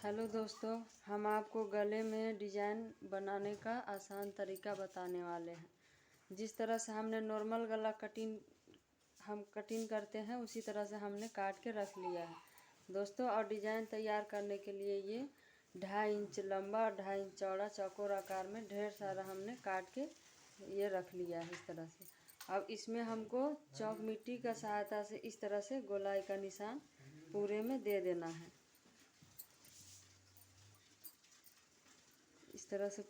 Hello दोस्तों, हम आपको गले में डिजाइन बनाने का आसान तरीका बताने वाले हैं। जिस तरह से हमने नॉर्मल गला कटिंग करते हैं उसी तरह से हमने काट के रख लिया है दोस्तों। और डिजाइन तैयार करने के लिए ये 2.5 इंच लंबा और 2.5 इंच चौड़ा चौकोर आकार में ढेर सारा हमने काट के ये रख लिया है इस तरह से। अब इसमें हमको चौक मिट्टी का सहायता से इस तरह से गोलाई का निशान पूरे में दे देना है। इस तरह से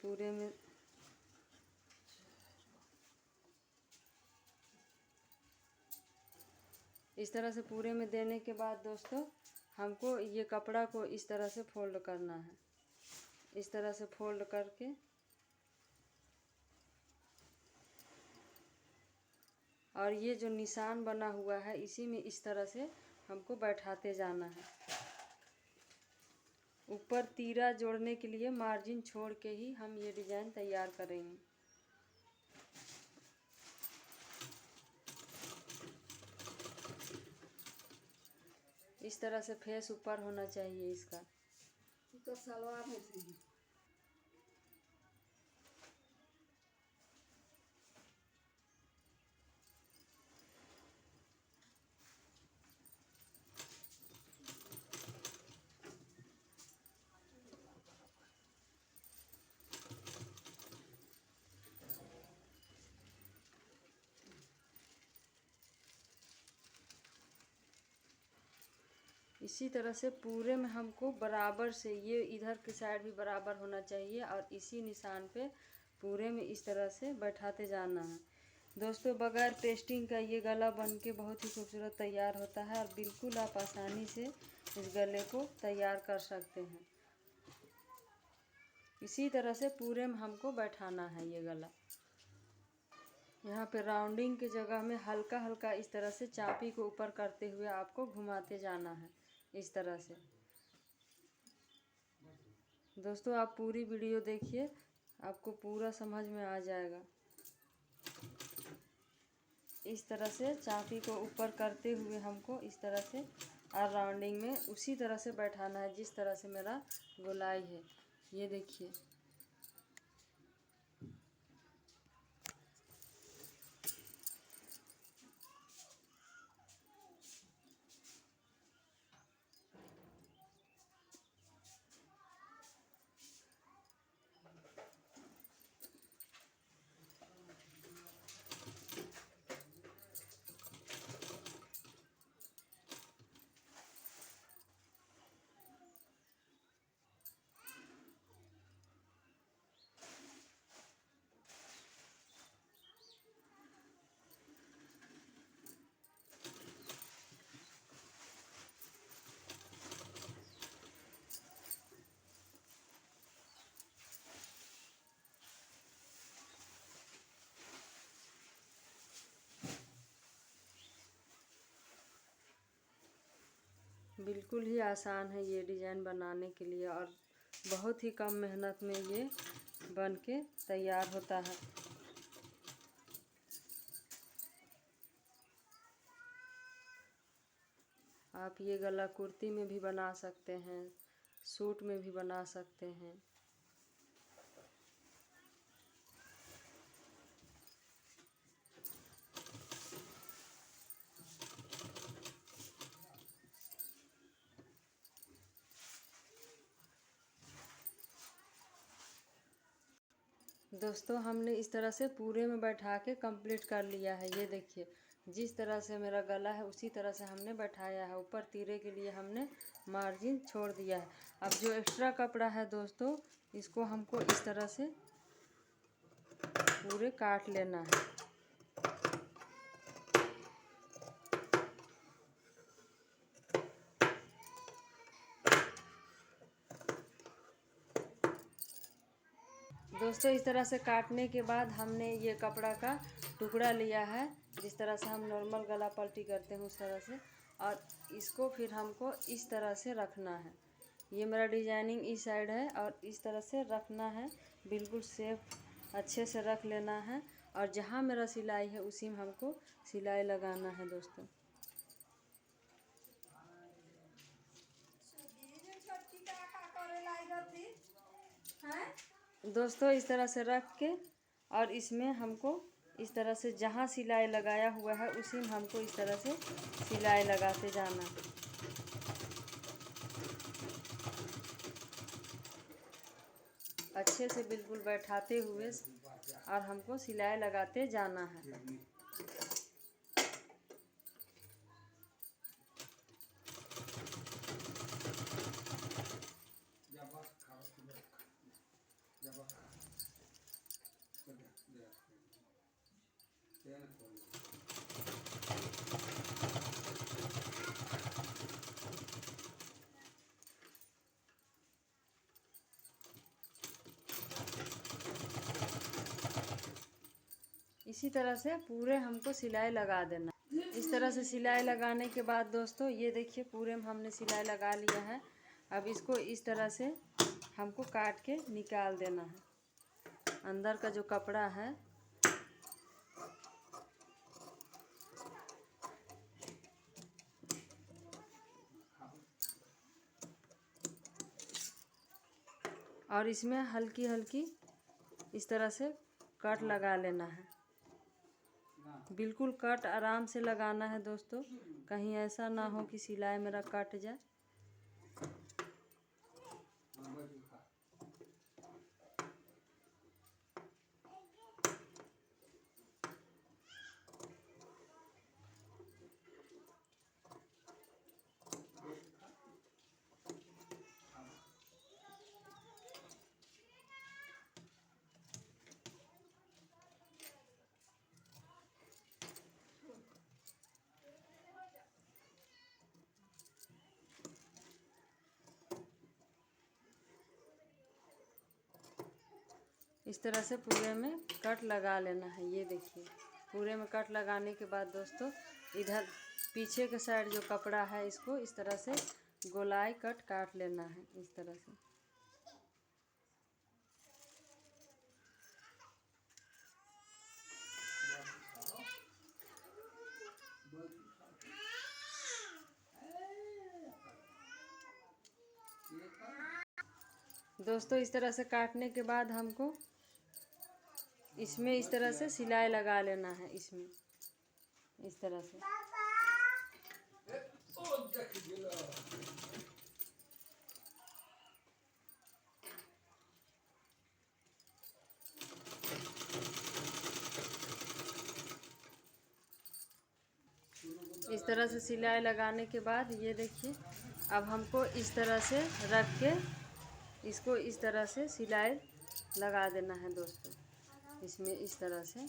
पूरे में देने के बाद दोस्तों हमको ये कपड़ा को इस तरह से फोल्ड करना है। इस तरह से फोल्ड करके और ये जो निशान बना हुआ है इसी में इस तरह से हमको बैठाते जाना है। ऊपर तीरा जोड़ने के लिए मार्जिन छोड़ के ही हम ये डिजाइन तैयार करेंगे। इस तरह से फेस ऊपर होना चाहिए इसका। तो सलवार है इसी तरह से पूरे में हमको बराबर से ये इधर की साइड भी बराबर होना चाहिए और इसी निशान पे पूरे में इस तरह से बैठाते जाना है दोस्तों। बगैर पेस्टिंग का ये गला बनके बहुत ही खूबसूरत तैयार होता है और बिल्कुल आप आसानी से इस गले को तैयार कर सकते हैं। इसी तरह से पूरे में हमको बैठाना है ये गला। यहाँ पे राउंडिंग की जगह में हल्का हल्का इस तरह से चापी को ऊपर करते हुए आपको घुमाते जाना है इस तरह से। दोस्तों आप पूरी वीडियो देखिए, आपको पूरा समझ में आ जाएगा। इस तरह से चापी को ऊपर करते हुए हमको इस तरह से और राउंडिंग में उसी तरह से बैठाना है जिस तरह से मेरा गोलाई है। ये देखिए बिल्कुल ही आसान है ये डिज़ाइन बनाने के लिए और बहुत ही कम मेहनत में ये बन के तैयार होता है। आप ये गला कुर्ती में भी बना सकते हैं, सूट में भी बना सकते हैं। दोस्तों हमने इस तरह से पूरे में बैठा के कंप्लीट कर लिया है। ये देखिए जिस तरह से मेरा गला है उसी तरह से हमने बैठाया है। ऊपर तीरे के लिए हमने मार्जिन छोड़ दिया है। अब जो एक्स्ट्रा कपड़ा है दोस्तों इसको हमको इस तरह से पूरे काट लेना है। दोस्तों इस तरह से काटने के बाद हमने ये कपड़ा का टुकड़ा लिया है जिस तरह से हम नॉर्मल गला पलटी करते हैं उस तरह से, और इसको फिर हमको इस तरह से रखना है। ये मेरा डिजाइनिंग इस साइड है और इस तरह से रखना है, बिल्कुल सेफ अच्छे से रख लेना है। और जहाँ मेरा सिलाई है उसी में हमको सिलाई लगाना है दोस्तों। दोस्तों इस तरह से रख के और इसमें हमको इस तरह से जहाँ सिलाई लगाया हुआ है उसी में हमको इस तरह से सिलाई लगाते जाना है। अच्छे से बिल्कुल बैठाते हुए और हमको सिलाई लगाते जाना है। इसी तरह से पूरे हमको सिलाई लगा देना। इस तरह से सिलाई लगाने के बाद दोस्तों ये देखिए पूरे में हमने सिलाई लगा लिया है। अब इसको इस तरह से हमको काट के निकाल देना है अंदर का जो कपड़ा है। और इसमें हल्की हल्की इस तरह से कट लगा लेना है। बिल्कुल कट आराम से लगाना है दोस्तों, कहीं ऐसा ना हो कि सिलाई मेरा कट जाए। इस तरह से पूरे में कट लगा लेना है। ये देखिए पूरे में कट लगाने के बाद दोस्तों इधर पीछे के साइड जो कपड़ा है इसको इस तरह से गोलाई कट काट लेना है इस तरह से। दोस्तों इस तरह से काटने के बाद हमको इसमें इस तरह से सिलाई लगा लेना है। इसमें इस तरह से इस तरह से सिलाई लगाने के बाद ये देखिए अब हमको इस तरह से रख के इसको इस तरह से सिलाई लगा देना है दोस्तों। इसमें इस तरह से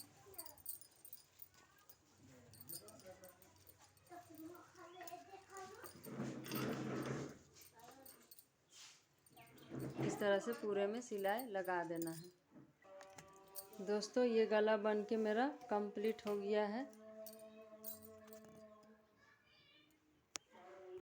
इस तरह से पूरे में सिलाई लगा देना है। दोस्तों ये गला बन के मेरा कंप्लीट हो गया है।